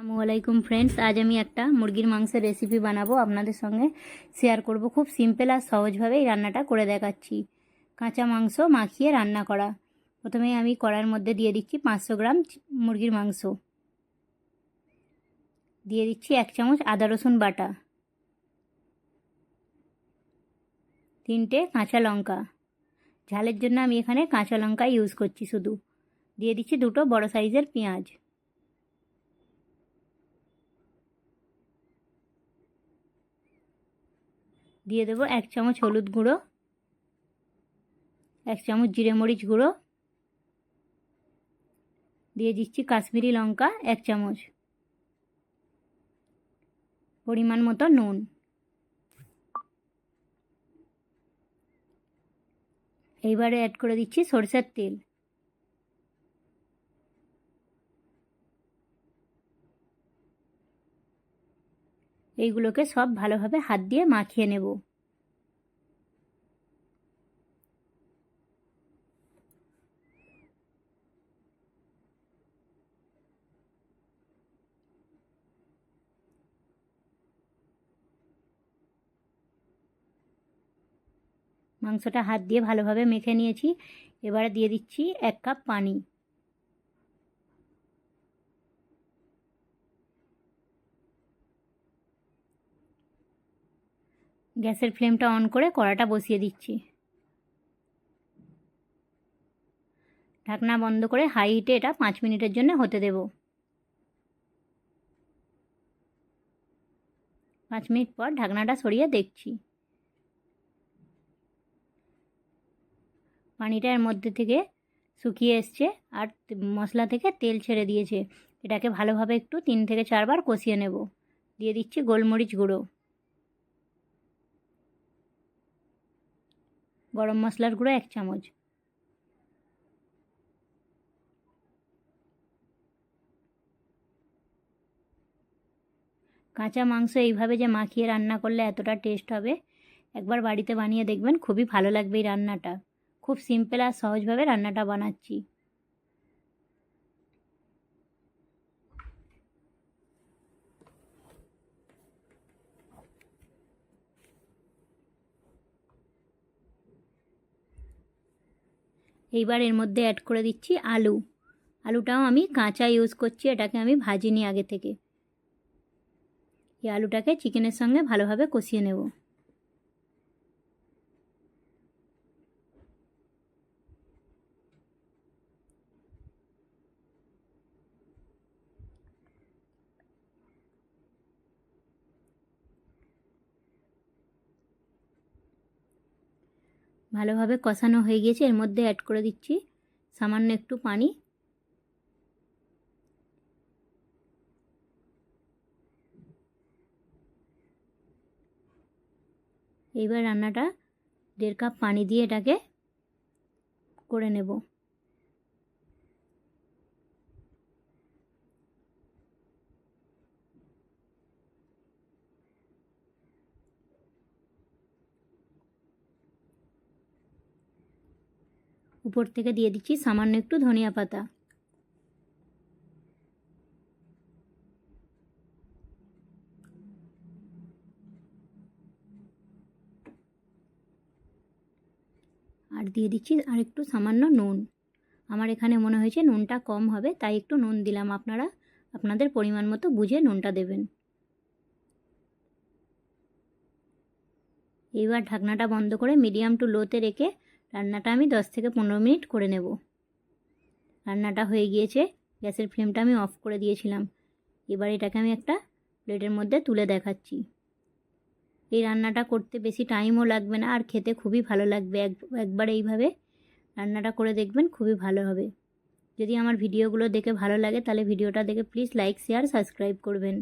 আসসালামু আলাইকুম ফ্রেন্ডস, আজ আমি একটা মুরগির মাংসের রেসিপি বানাবো, আপনাদের সঙ্গে শেয়ার করব। খুব সিম্পল আর সহজভাবে এই রান্নাটা করে দেখাচ্ছি। কাঁচা মাংস মাখিয়ে রান্না করা। প্রথমে আমি কড়াইয়ের মধ্যে দিয়ে দিচ্ছি 500 গ্রাম মুরগির মাংস, দিয়ে দিচ্ছি 1 চামচ আদা রসুন বাটা, 3টে কাঁচা লঙ্কা, ঝালের জন্য আমি এখানে কাঁচা লঙ্কা ইউজ করছি শুধু। দিয়ে দিচ্ছি 2টো বড় সাইজের পেঁয়াজ, দিয়ে দেবো 1 চামচ হলুদ গুঁড়ো, 1 চামচ জিরে মরিচ গুঁড়ো, দিয়ে দিচ্ছি কাশ্মীরি লঙ্কা 1 চামচ, পরিমাণ মতো নুন। এইবারে অ্যাড করে দিচ্ছি সরষের তেল। এইগুলোকে সব ভালোভাবে হাত দিয়ে মাখিয়ে নেব। মাংসটা হাত দিয়ে ভালোভাবে মেখে নিয়েছি। এবারে দিয়ে দিচ্ছি 1 কাপ পানি। গ্যাসের ফ্লেমটা অন করে কড়াটা বসিয়ে দিচ্ছি। ঢাকনা বন্ধ করে হাই হিটে এটা 5 মিনিটের জন্য হতে দেব। 5 মিনিট পর ঢাকনাটা সরিয়ে দেখছি। পানিটা এর মধ্যে থেকে শুকিয়ে এসছে আর মশলা থেকে তেল ছেড়ে দিয়েছে। এটাকে ভালোভাবে একটু 3 থেকে 4 বার কষিয়ে নেব। দিয়ে দিচ্ছি গোলমরিচ গুঁড়ো, গরম মশলার গুঁড়ো 1 চামচ, কাঁচা মাংস এইভাবে যে মাখিয়ে রান্না করলে এতটা টেস্ট হবে, একবার বাড়িতে বানিয়ে দেখবেন, খুবই ভালো লাগবে এই রান্নাটা। খুব সিম্পল আর সহজভাবে রান্নাটা বানাচ্ছি। এইবার এর মধ্যে অ্যাড করে দিচ্ছি আলুটাও আমি কাঁচা ইউজ করছি, এটাকে আমি ভাজিনি আগে থেকে। এই আলুটাকে চিকেনের সঙ্গে ভালোভাবে কষিয়ে নেব। ভালোভাবে কষানো হয়ে গিয়েছে। এর মধ্যে অ্যাড করে দিচ্ছি সামান্য একটু পানি। এইবার রান্নাটা 1.5 কাপ পানি দিয়ে এটাকে করে নেব। উপর থেকে দিয়ে দিচ্ছি সামান্য একটু ধনিয়া পাতা। আর দিয়ে দিচ্ছি আর একটু সামান্য নুন। আমার এখানে মনে হয়েছে নুনটা কম হবে, তাই একটু নুন দিলাম। আপনারা আপনাদের পরিমাণ মতো বুঝে নুনটা দেবেন। এইবার ঢাকনাটা বন্ধ করে মিডিয়াম টু লোতে রেখে রান্নাটা আমি 10 থেকে 15 মিনিট করে নেব। রান্নাটা হয়ে গিয়েছে, গ্যাসের ফ্লেমটা আমি অফ করে দিয়েছিলাম। এবার এটাকে আমি একটা প্লেটের মধ্যে তুলে দেখাচ্ছি। এই রান্নাটা করতে বেশি টাইমও লাগবে না আর খেতে খুবই ভালো লাগবে। একবার এইভাবে রান্নাটা করে দেখবেন, খুবই ভালো হবে। যদি আমার ভিডিওগুলো দেখে ভালো লাগে তাহলে ভিডিওটা দেখে প্লিজ লাইক, শেয়ার, সাবস্ক্রাইব করবেন।